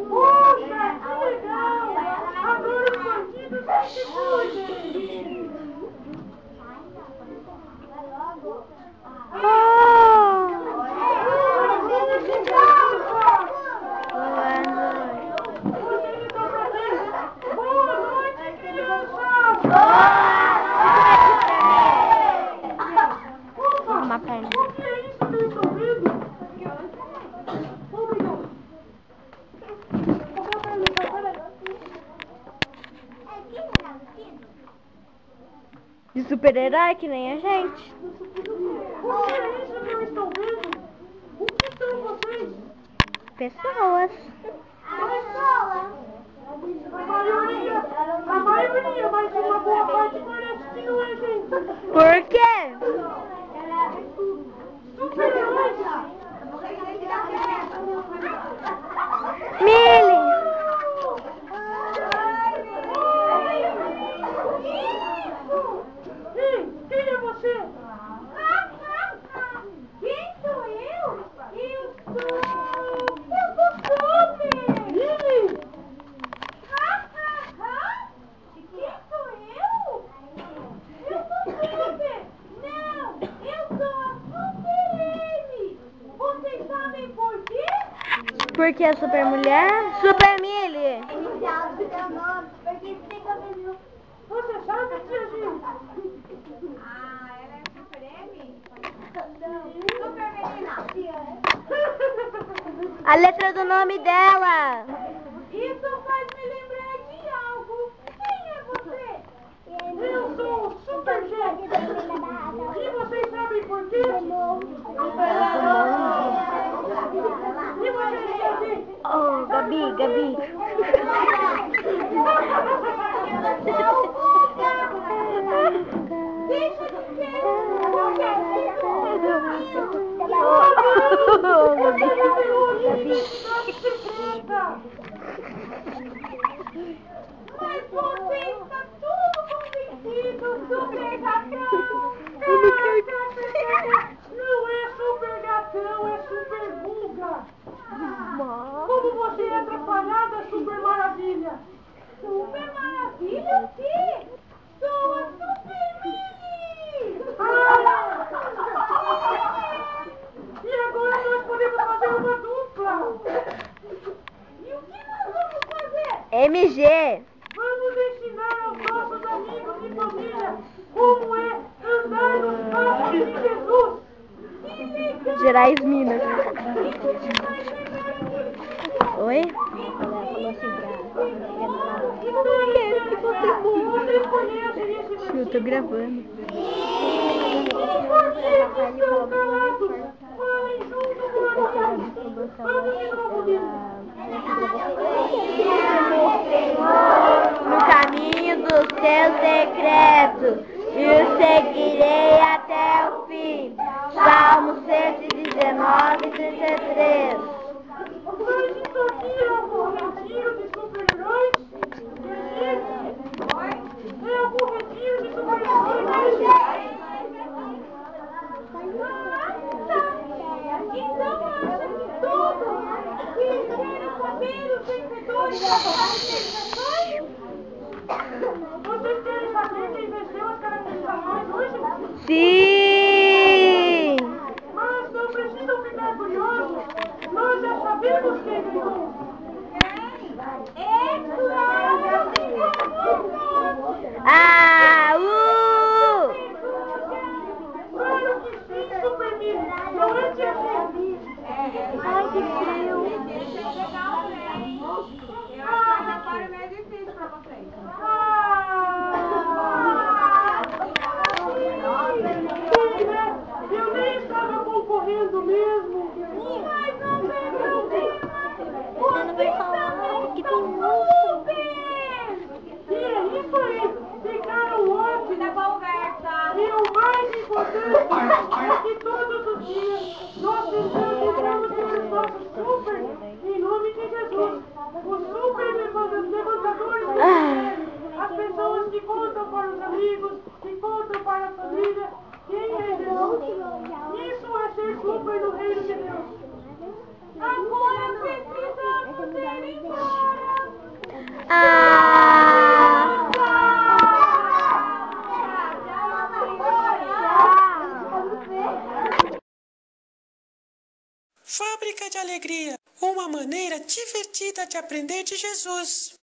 Poxa, que legal! Agora os bandidos se cuidem! Boa noite, crianças! Uma perna. O que é isso que eu estou vendo? Obrigado. De super-herói que nem a gente. O que é isso que eu estou vendo? O que são vocês? Pessoas. A maioria, mas uma boa parte parece que não é gente. Por quê? Super-heróis! Millie. Ei, quem é você? Quem sou eu? Eu sou Super! Lily! Quem sou eu? Eu sou Super! Não, eu sou a Super M! Vocês sabem por quê? Porque é super mulher? Super Millie. Você sabe, tia Gil? Ah, ela é Super M? Super menina! A letra do nome dela. Isso faz me lembrar de algo. Quem é você? Eu sou o Super Jet. E vocês sabem por quê? E vocês sabem? Oh, Gabi. Deixa de ser Mas você está tudo convencido, Super Gatão! Não é Super Gatão, é Super Vulga. Como você é atrapalhada, Super Maravilha? Super Maravilha o quê? Sou a Super Mini! E agora nós podemos fazer uma dupla. E o que nós vamos fazer? MG. Vamos ensinar aos nossos amigos e família como é andar nos passos de Jesus. Que legal! Gerais Minas. Oi? Vocês conhecem esse Eu tô gravando. Por que estão calados? Falem junto comigo. Vamos de novo, Guilherme. No caminho dos teus decretos, e o seguirei até o fim. Salmo 119, 33. Mas isso aqui é algum retiro de super-heróis? É algum retiro de super-heróis? Então acha que todos que querem saber os vencedores das manifestações? Vocês querem saber quem venceu as caracterizações hoje? Sim! Mas não precisam ficar curiosos. Nós já sabemos quem ganhou. É claro que Ah, Claro que sim, Super Mini. Não é tia Gil? Ai, que frio. legal, né? Eu acho que agora é meio difícil pra vocês. Sim, né? Eu nem estava concorrendo mesmo. Mas não tem problema. Você não vai falar que tem E é isso aí. Ficaram ótimos. Da conversa. E o mais importante é que todos os dias nós tentamos ser os nossos super em nome de Jesus. Os super levantadores do super no reino de Deus. Agora precisamos ir embora. Fábrica de Alegria, uma maneira divertida de aprender de Jesus.